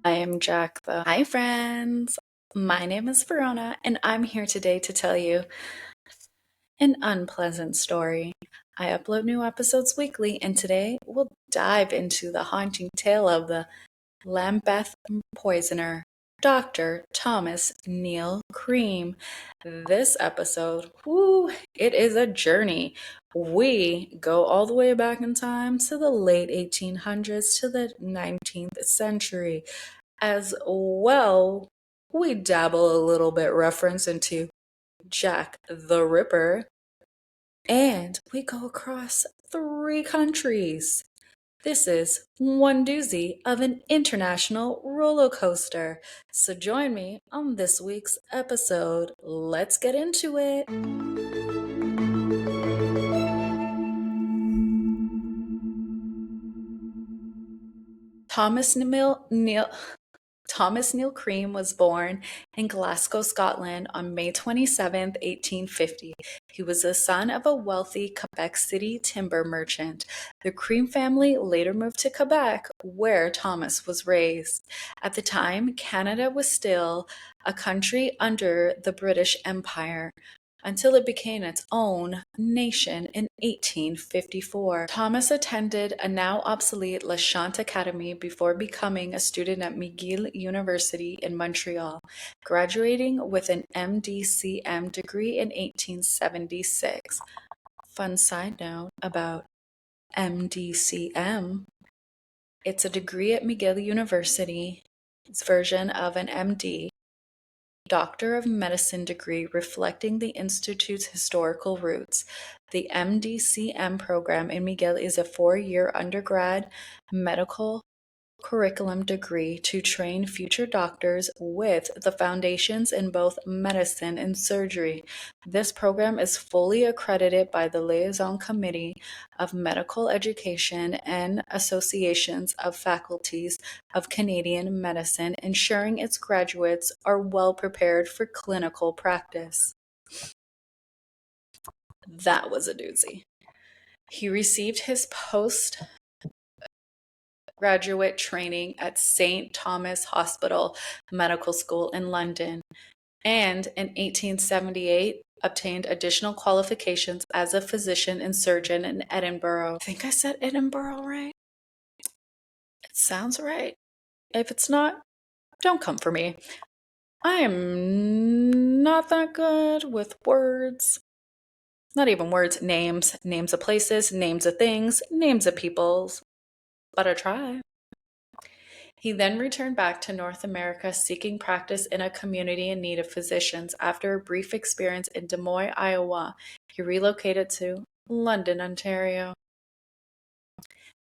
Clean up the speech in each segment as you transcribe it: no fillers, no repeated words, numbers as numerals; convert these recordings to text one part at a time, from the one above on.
I am Jack the. Hi, friends. My name is Verona, and I'm here today to tell you an unpleasant story. I upload new episodes weekly, and today we'll dive into the haunting tale of the Lambeth Poisoner, Dr. Thomas Neill Cream. This episode, it is a journey. We go all the way back in time to the late 1800s to the 19th century. As well, we dabble a little bit reference into Jack the Ripper, and we go across 3 countries. This is one doozy of an international roller coaster. So join me on this week's episode. Let's get into it. Thomas Neill Cream was born in Glasgow, Scotland on May 27, 1850. He was the son of a wealthy Quebec City timber merchant. The Cream family later moved to Quebec, where Thomas was raised. At the time, Canada was still a country under the British Empire, until it became its own nation in 1854. Thomas attended a now obsolete La Chante Academy before becoming a student at McGill University in Montreal, graduating with an MD-CM degree in 1876. Fun side note about MD-CM. It's a degree at McGill University. It's version of an MD, Doctor of Medicine degree reflecting the Institute's historical roots. The MD-CM program in McGill is a 4-year undergrad medical curriculum degree to train future doctors with the foundations in both medicine and surgery. This program is fully accredited by the Liaison Committee of Medical Education and Associations of Faculties of Canadian Medicine, ensuring its graduates are well prepared for clinical practice. That was a doozy. He received his postgraduate training at St. Thomas Hospital Medical School in London, and in 1878 obtained additional qualifications as a physician and surgeon in Edinburgh. I think I said Edinburgh right? It sounds right. If it's not, don't come for me. I am not that good with words. Not even words, names of places, names of things, names of peoples. But I try. He then returned back to North America seeking practice in a community in need of physicians. After a brief experience in Des Moines, Iowa, he relocated to London, Ontario.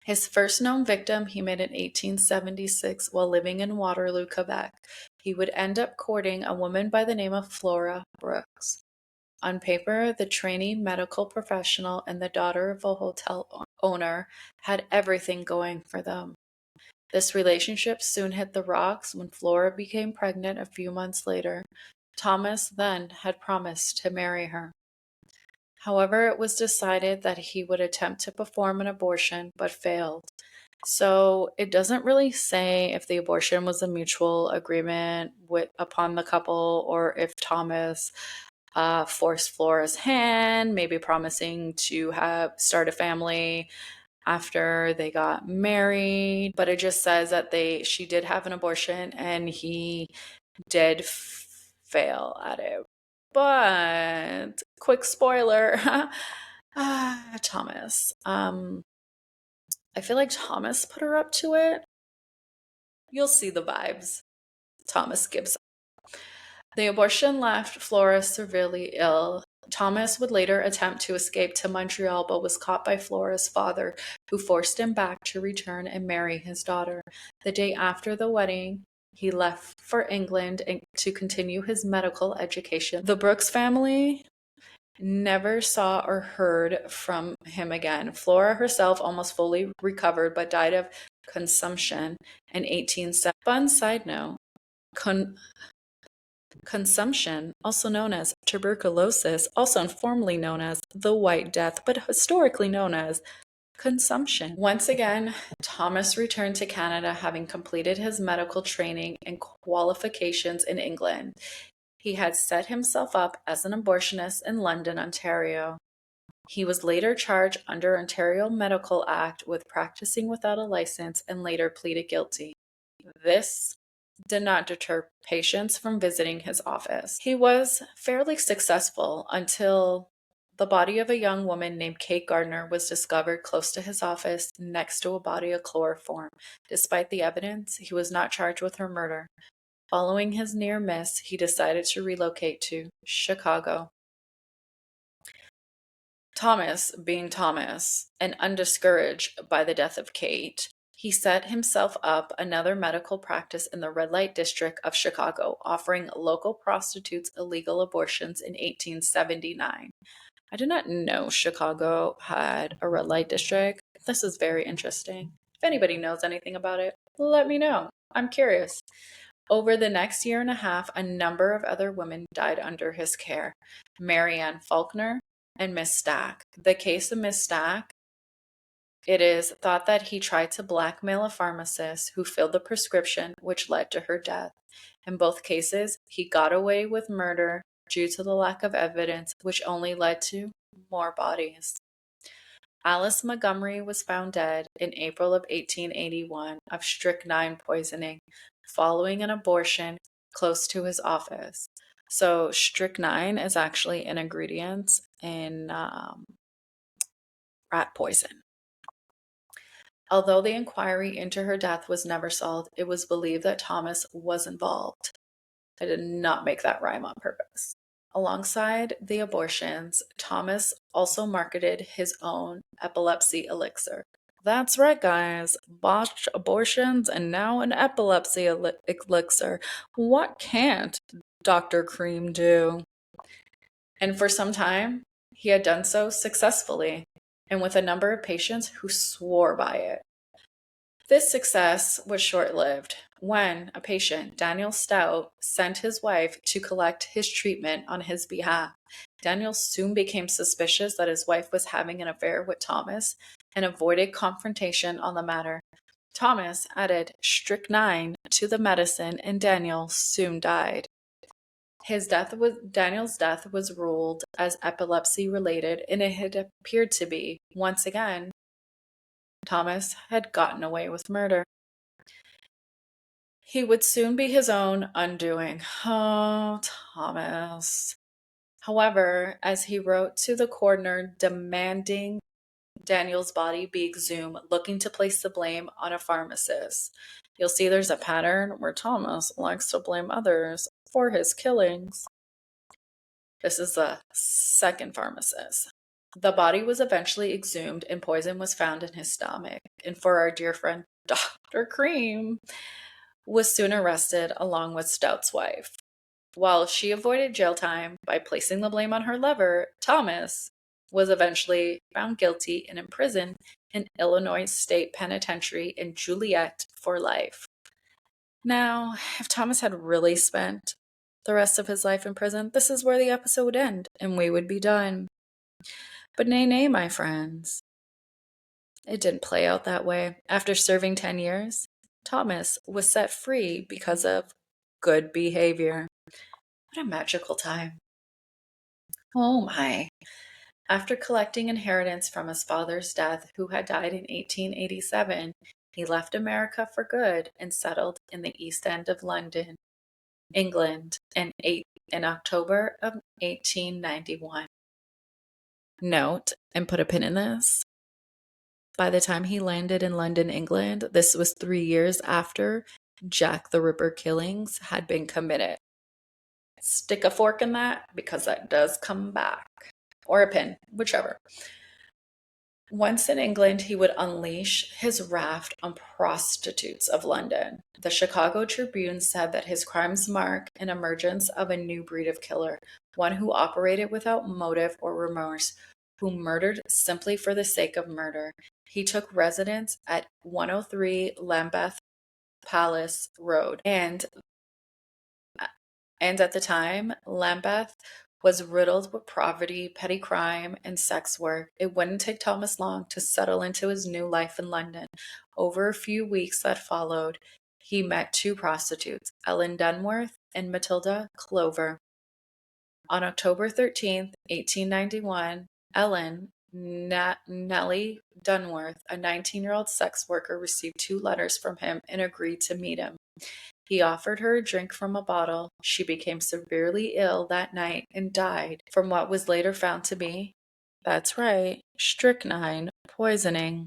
His first known victim he met in 1876 while living in Waterloo, Quebec. He would end up courting a woman by the name of Flora Brooks. On paper, the trainee medical professional and the daughter of a hotel owner had everything going for them. This relationship soon hit the rocks when Flora became pregnant a few months later. Thomas then had promised to marry her. However, it was decided that he would attempt to perform an abortion, but failed. So it doesn't really say if the abortion was a mutual agreement upon the couple, or if Thomas forced Flora's hand, maybe promising to start a family after they got married. But it just says that she did have an abortion and he did fail at it. But quick spoiler, Thomas. I feel like Thomas put her up to it. You'll see the vibes Thomas gives. The abortion left Flora severely ill. Thomas would later attempt to escape to Montreal, but was caught by Flora's father, who forced him back to return and marry his daughter. The day after the wedding, he left for England to continue his medical education. The Brooks family never saw or heard from him again. Flora herself almost fully recovered, but died of consumption in 1870. Fun side note, consumption, also known as tuberculosis, also informally known as the White Death, but historically known as consumption. Once again, Thomas returned to Canada having completed his medical training and qualifications in England. He had set himself up as an abortionist in London, Ontario. He was later charged under Ontario Medical Act with practicing without a license and later pleaded guilty. This did not deter patients from visiting his office. He was fairly successful until the body of a young woman named Kate Gardner was discovered close to his office next to a body of chloroform. Despite the evidence, he was not charged with her murder. Following his near miss, he decided to relocate to Chicago. Thomas, being Thomas, and undiscouraged by the death of Kate, he set himself up another medical practice in the red light district of Chicago, offering local prostitutes illegal abortions in 1879. I did not know Chicago had a red light district. This is very interesting. If anybody knows anything about it, let me know. I'm curious. Over the next year and a half, a number of other women died under his care. Mary Ann Faulkner and Miss Stack. The case of Miss Stack, it is thought that he tried to blackmail a pharmacist who filled the prescription, which led to her death. In both cases, he got away with murder due to the lack of evidence, which only led to more bodies. Alice Montgomery was found dead in April of 1881 of strychnine poisoning following an abortion close to his office. So strychnine is actually an ingredient in rat poison. Although the inquiry into her death was never solved, it was believed that Thomas was involved. I did not make that rhyme on purpose. Alongside the abortions, Thomas also marketed his own epilepsy elixir. That's right, guys. Botched abortions and now an epilepsy elixir. What can't Dr. Cream do? And for some time, he had done so successfully, and with a number of patients who swore by it. This success was short-lived when a patient, Daniel Stout, sent his wife to collect his treatment on his behalf. Daniel soon became suspicious that his wife was having an affair with Thomas and avoided confrontation on the matter. Thomas added strychnine to the medicine and Daniel soon died. Daniel's death was ruled as epilepsy-related, and it had appeared to be, once again, Thomas had gotten away with murder. He would soon be his own undoing. Oh, Thomas. However, as he wrote to the coroner demanding Daniel's body be exhumed, looking to place the blame on a pharmacist, you'll see there's a pattern where Thomas likes to blame others for his killings. This is the second pharmacist. The body was eventually exhumed and poison was found in his stomach. And for our dear friend, Dr. Cream was soon arrested along with Stout's wife. While she avoided jail time by placing the blame on her lover, Thomas was eventually found guilty and imprisoned in Illinois State Penitentiary in Joliet for life. Now, if Thomas had really spent the rest of his life in prison, this is where the episode would end and we would be done. But nay, my friends. It didn't play out that way. After serving 10 years, Thomas was set free because of good behavior. What a magical time. Oh my. After collecting inheritance from his father's death, who had died in 1887, he left America for good and settled in the East End of London, England, in October of 1891. Note, and put a pin in this, by the time he landed in London, England, this was 3 years after Jack the Ripper killings had been committed. Stick a fork in that because that does come back. Or a pin, whichever. Once in England, he would unleash his wrath on prostitutes of London. The Chicago Tribune said that his crimes mark an emergence of a new breed of killer, one who operated without motive or remorse, who murdered simply for the sake of murder. He took residence at 103 Lambeth Palace Road, and at the time, Lambeth was riddled with poverty, petty crime, and sex work. It wouldn't take Thomas long to settle into his new life in London. Over a few weeks that followed, he met two prostitutes, Ellen Dunworth and Matilda Clover. On October 13th, 1891, Ellen Nellie Dunworth, a 19-year-old sex worker, received two letters from him and agreed to meet him. He offered her a drink from a bottle. She became severely ill that night and died from what was later found to be, that's right, strychnine poisoning.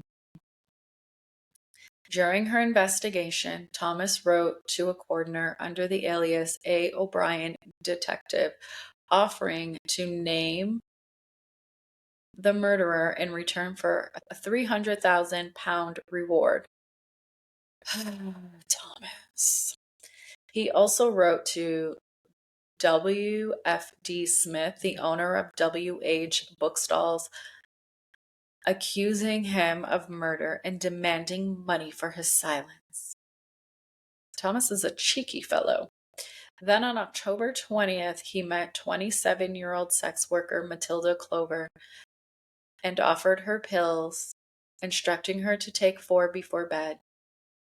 During her investigation, Thomas wrote to a coroner under the alias A. O'Brien Detective, offering to name the murderer in return for a £300,000 reward. Thomas. He also wrote to W.F.D. Smith, the owner of W.H. Bookstalls, accusing him of murder and demanding money for his silence. Thomas is a cheeky fellow. Then on October 20th, he met 27-year-old sex worker Matilda Clover and offered her pills, instructing her to take 4 before bed.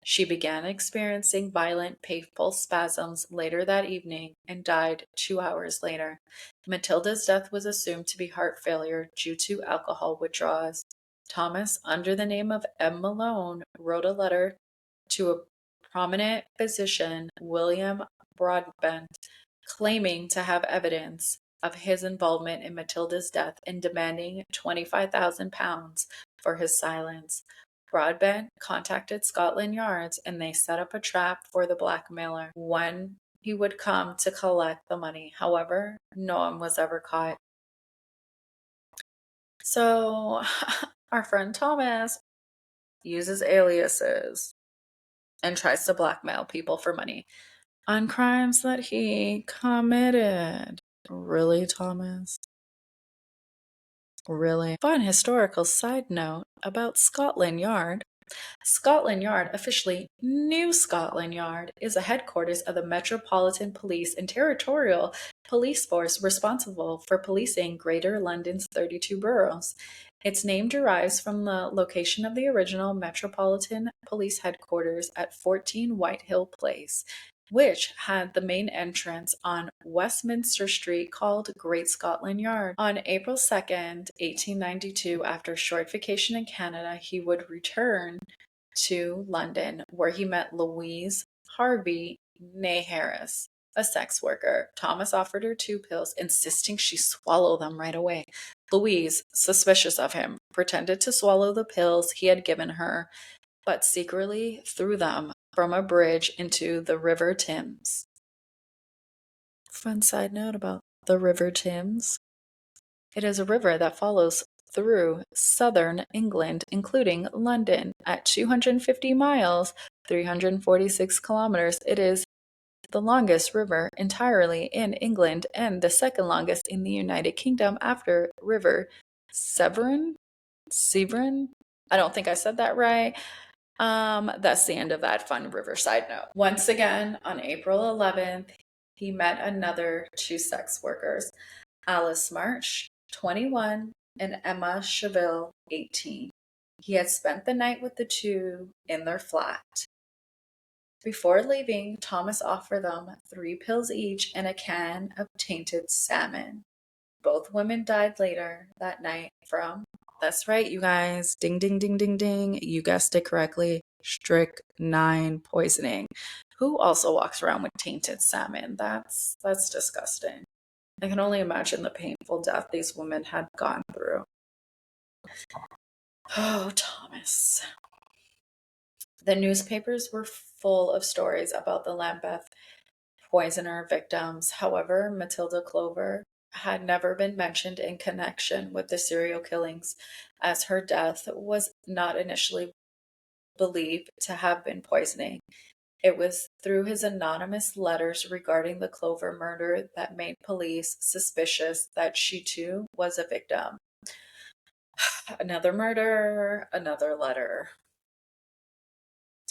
She began experiencing violent, painful spasms later that evening and died 2 hours later. Matilda's death was assumed to be heart failure due to alcohol withdrawals. Thomas, under the name of M. Malone, wrote a letter to a prominent physician, William Broadbent, claiming to have evidence of his involvement in Matilda's death and demanding £25,000 for his silence. Broadbent contacted Scotland Yards and they set up a trap for the blackmailer when he would come to collect the money. However, no one was ever caught. So, our friend Thomas uses aliases and tries to blackmail people for money on crimes that he committed. Really, Thomas? Really? Fun historical side note about Scotland Yard. Scotland Yard, officially New Scotland Yard, is a headquarters of the Metropolitan Police and Territorial Police Force responsible for policing Greater London's 32 boroughs. Its name derives from the location of the original Metropolitan Police headquarters at 14 Whitehill Place, which had the main entrance on Westminster Street called Great Scotland Yard. On April 2nd, 1892, after a short vacation in Canada, he would return to London, where he met Louise Harvey née Harris, a sex worker. Thomas offered her 2 pills, insisting she swallow them right away. Louise, suspicious of him, pretended to swallow the pills he had given her, but secretly threw them from a bridge into the River Thames. Fun side note about the River Thames. It is a river that follows through southern England, including London, at 250 miles, 346 kilometers. It is the longest river entirely in England and the second longest in the United Kingdom after River Severn. I don't think I said that right. That's the end of that fun river side note. Once again, on April 11th, he met another 2 sex workers, Alice March, 21, and Emma Cheville, 18. He had spent the night with the 2 in their flat. Before leaving, Thomas offered them 3 pills each and a can of tainted salmon. Both women died later that night from, that's right, you guys, ding, ding, ding, ding, ding, you guessed it correctly, strychnine poisoning. Who also walks around with tainted salmon? That's disgusting. I can only imagine the painful death these women had gone through. Oh, Thomas. The newspapers were full of stories about the Lambeth Poisoner victims. However, Matilda Clover had never been mentioned in connection with the serial killings, as her death was not initially believed to have been poisoning. It was through his anonymous letters regarding the Clover murder that made police suspicious that she too was a victim. Another murder, another letter.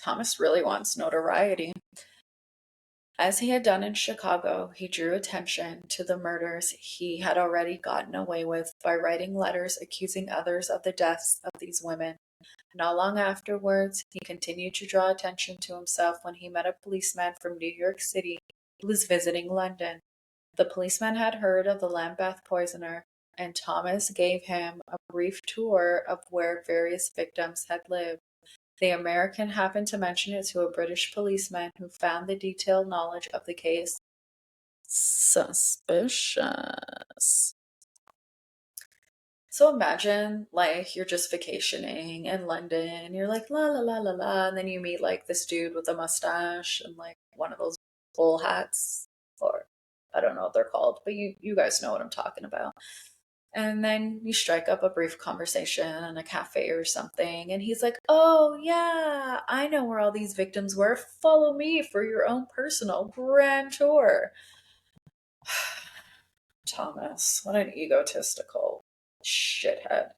Thomas really wants notoriety. As he had done in Chicago, he drew attention to the murders he had already gotten away with by writing letters accusing others of the deaths of these women. Not long afterwards, he continued to draw attention to himself when he met a policeman from New York City who was visiting London. The policeman had heard of the Lambeth Poisoner, and Thomas gave him a brief tour of where various victims had lived. The American happened to mention it to a British policeman who found the detailed knowledge of the case suspicious. So imagine, like, you're just vacationing in London, you're like, la la la la la, and then you meet, like, this dude with a mustache and, like, one of those bull hats, or I don't know what they're called, but you guys know what I'm talking about. And then you strike up a brief conversation in a cafe or something, and he's like, oh, yeah, I know where all these victims were. Follow me for your own personal grand tour. Thomas, what an egotistical shithead.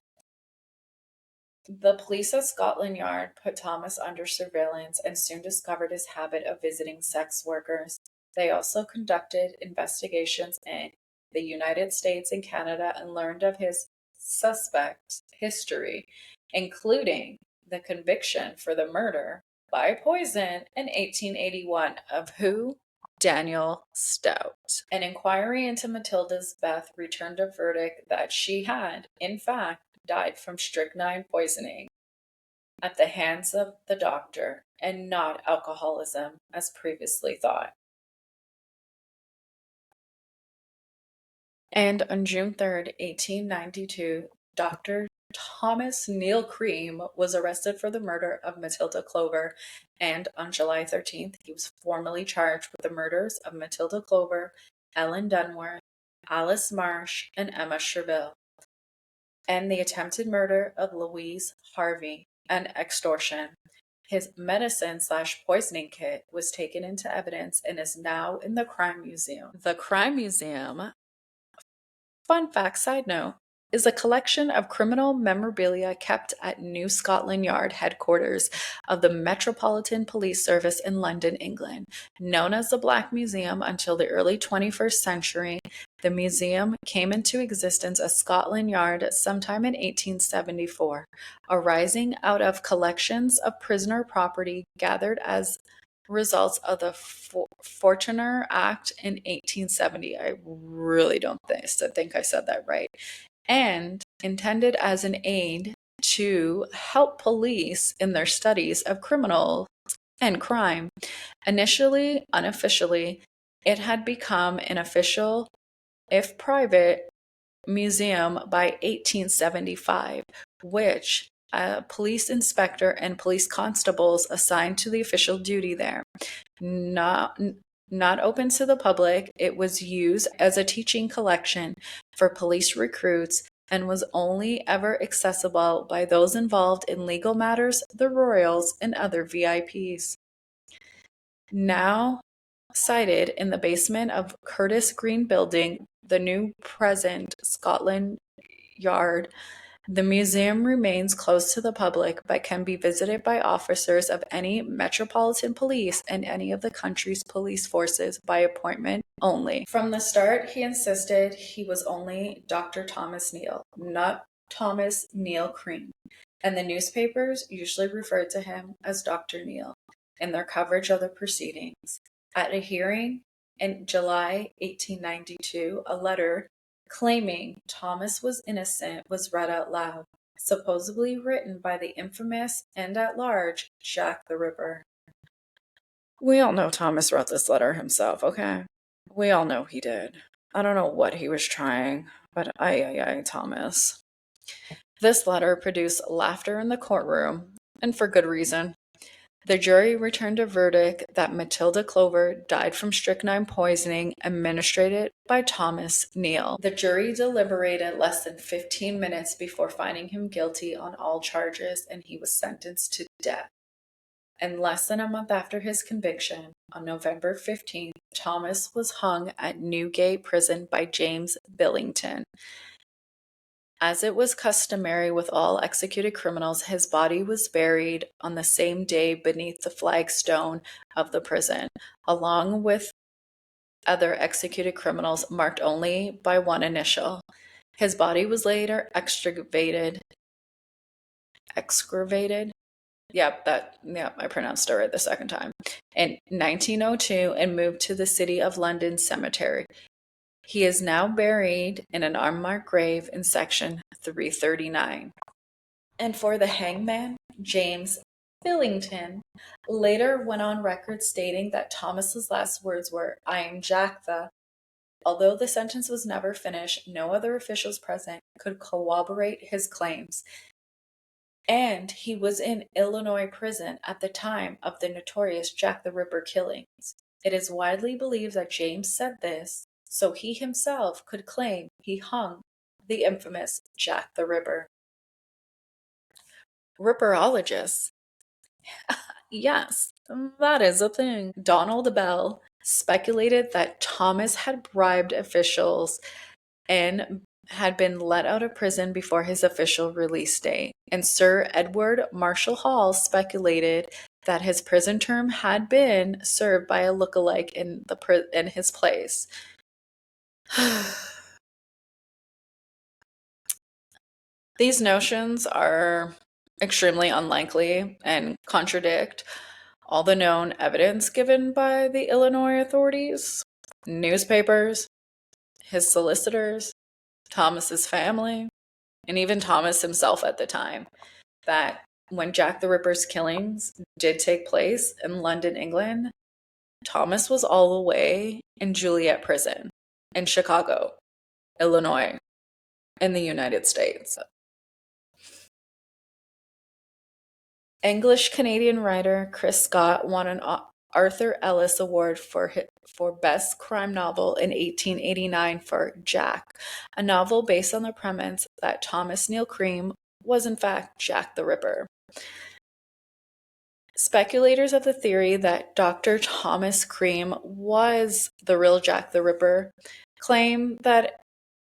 The police at Scotland Yard put Thomas under surveillance and soon discovered his habit of visiting sex workers. They also conducted investigations in the United States and Canada and learned of his suspect history, including the conviction for the murder by poison in 1881 of who? Daniel Stout. An inquiry into Matilda's death returned a verdict that she had, in fact, died from strychnine poisoning at the hands of the doctor and not alcoholism as previously thought. And on June 3rd, 1892, Dr. Thomas Neill Cream was arrested for the murder of Matilda Clover, and on July 13th, he was formally charged with the murders of Matilda Clover, Ellen Dunworth, Alice Marsh, and Emma Sherville, and the attempted murder of Louise Harvey and extortion. His medicine/poisoning kit was taken into evidence and is now in the Crime Museum. The Crime Museum, fun fact side note, is a collection of criminal memorabilia kept at New Scotland Yard headquarters of the Metropolitan Police Service in London, England. Known as the Black Museum until the early 21st century, the museum came into existence as Scotland Yard sometime in 1874, arising out of collections of prisoner property gathered as results of the Fortner Act in 1870. I really don't think I said that right. And intended as an aid to help police in their studies of criminals and crime. Initially, unofficially, it had become an official, if private, museum by 1875, which a police inspector and police constables assigned to the official duty there. Not open to the public, it was used as a teaching collection for police recruits and was only ever accessible by those involved in legal matters, the royals, and other VIPs. Now sited in the basement of Curtis Green Building, the new present Scotland Yard, the museum remains closed to the public but can be visited by officers of any Metropolitan Police and any of the country's police forces by appointment only. From the start, he insisted he was only Dr. Thomas Neill, not Thomas Neill Cream, and the newspapers usually referred to him as Dr. Neill in their coverage of the proceedings. At a hearing in July 1892, a letter claiming Thomas was innocent was read out loud, supposedly written by the infamous and at-large Jack the Ripper. We all know Thomas wrote this letter himself, okay? We all know he did. I don't know what he was trying, but ay, Thomas. This letter produced laughter in the courtroom, and for good reason. The jury returned a verdict that Matilda Clover died from strychnine poisoning administered by Thomas Neill. The jury deliberated less than 15 minutes before finding him guilty on all charges, and he was sentenced to death. And less than a month after his conviction, on November 15th, Thomas was hung at Newgate Prison by James Billington. As it was customary with all executed criminals, his body was buried on the same day beneath the flagstone of the prison, along with other executed criminals marked only by one initial. His body was later excavated. I pronounced it right the second time. In 1902 and moved to the City of London Cemetery. He is now buried in an unmarked grave in section 339. And for the hangman, James Billington later went on record stating that Thomas's last words were, "I am Jack the." Although the sentence was never finished, no other officials present could corroborate his claims. And he was in Illinois prison at the time of the notorious Jack the Ripper killings. It is widely believed that James said this so he himself could claim he hung the infamous Jack the Ripper. Ripperologists. Yes, that is a thing. Donald Bell speculated that Thomas had bribed officials and had been let out of prison before his official release date. And Sir Edward Marshall Hall speculated that his prison term had been served by a look-alike in his place. These notions are extremely unlikely and contradict all the known evidence given by the Illinois authorities, newspapers, his solicitors, Thomas's family, and even Thomas himself at the time, that when Jack the Ripper's killings did take place in London, England, Thomas was all the way in Juliet Prison in Chicago, Illinois, in the United States. English-Canadian writer Chris Scott won an Arthur Ellis Award for Best Crime Novel in 1889 for Jack, a novel based on the premise that Thomas Neill Cream was in fact Jack the Ripper. Speculators of the theory that Dr. Thomas Cream was the real Jack the Ripper claim that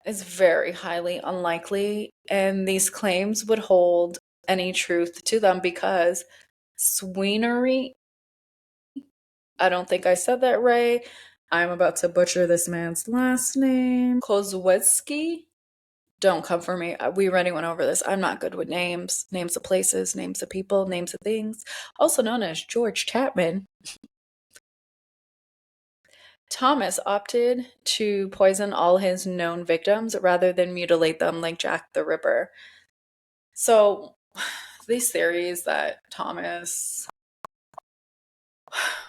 is very highly unlikely, and these claims would hold any truth to them because Sweenery, I don't think I said that right. I'm about to butcher this man's last name. Kozwetsky? Don't come for me. We already went over this. I'm not good with names. Names of places, names of people, names of things. Also known as George Chapman. Thomas opted to poison all his known victims rather than mutilate them like Jack the Ripper. So, these theories that Thomas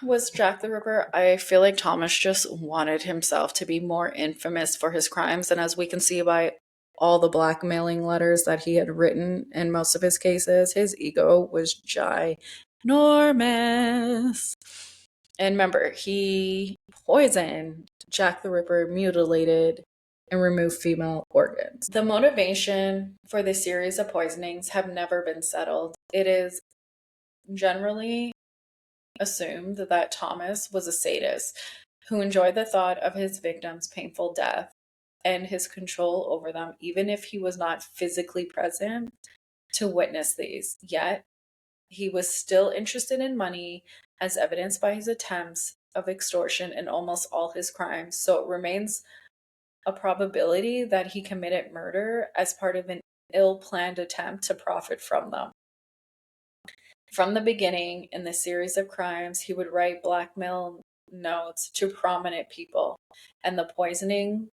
was Jack the Ripper, I feel like Thomas just wanted himself to be more infamous for his crimes, and as we can see by all the blackmailing letters that he had written in most of his cases, his ego was ginormous. And remember, he poisoned Jack the Ripper, mutilated, and removed female organs. The motivation for the series of poisonings have never been settled. It is generally assumed that Thomas was a sadist who enjoyed the thought of his victims' painful death and his control over them, even if he was not physically present to witness these. Yet, he was still interested in money, as evidenced by his attempts of extortion in almost all his crimes. So it remains a probability that he committed murder as part of an ill-planned attempt to profit from them. From the beginning, in the series of crimes, he would write blackmail notes to prominent people, and the poisoning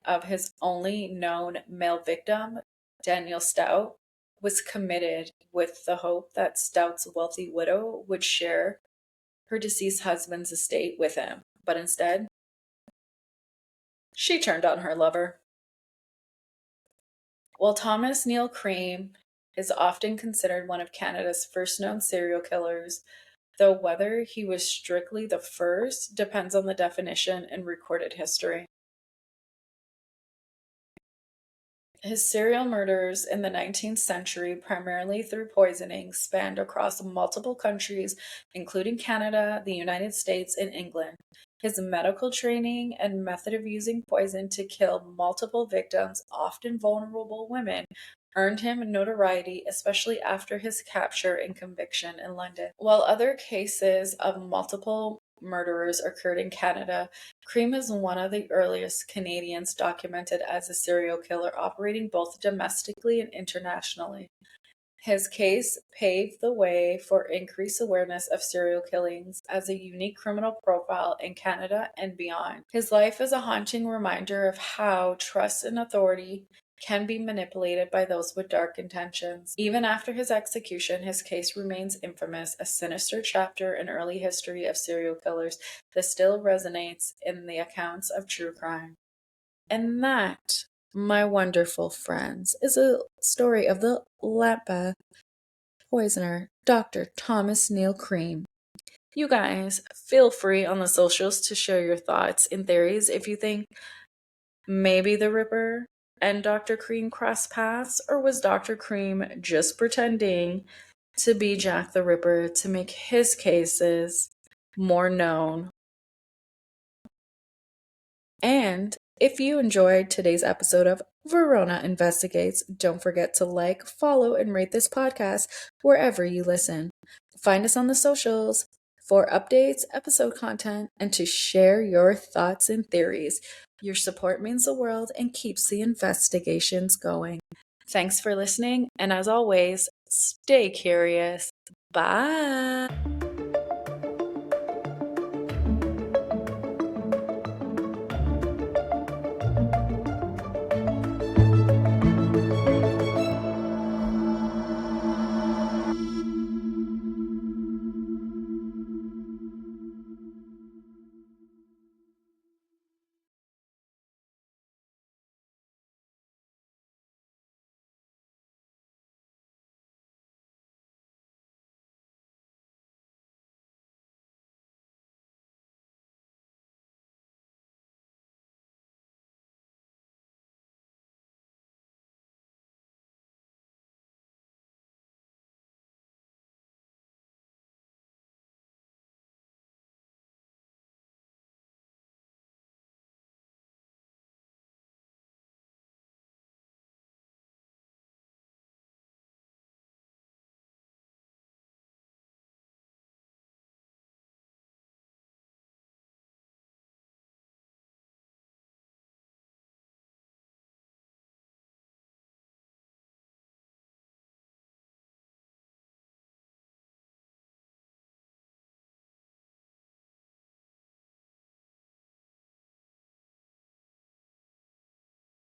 of his only known male victim, Daniel Stout, was committed with the hope that Stout's wealthy widow would share her deceased husband's estate with him. But instead, she turned on her lover. While Thomas Neill Cream is often considered one of Canada's first known serial killers, though whether he was strictly the first depends on the definition and recorded history. His serial murders in the 19th century, primarily through poisoning, spanned across multiple countries, including Canada, the United States, and England. His medical training and method of using poison to kill multiple victims, often vulnerable women, earned him notoriety, especially after his capture and conviction in London. While other cases of multiple murderers occurred in Canada, Cream is one of the earliest Canadians documented as a serial killer, operating both domestically and internationally. His case paved the way for increased awareness of serial killings as a unique criminal profile in Canada and beyond. His life is a haunting reminder of how trust and authority can be manipulated by those with dark intentions. Even after his execution, his case remains infamous, a sinister chapter in early history of serial killers that still resonates in the accounts of true crime. And that, my wonderful friends, is a story of the Lambeth Poisoner, Dr. Thomas Neill Cream. You guys, feel free on the socials to share your thoughts and theories if you think maybe the Ripper and Dr. Cream crossed paths, or was Dr. Cream just pretending to be Jack the Ripper to make his cases more known? And if you enjoyed today's episode of Verona Investigates, don't forget to like, follow, and rate this podcast wherever you listen. Find us on the socials for updates, episode content, and to share your thoughts and theories. Your support means the world and keeps the investigations going. Thanks for listening, and as always, stay curious. Bye.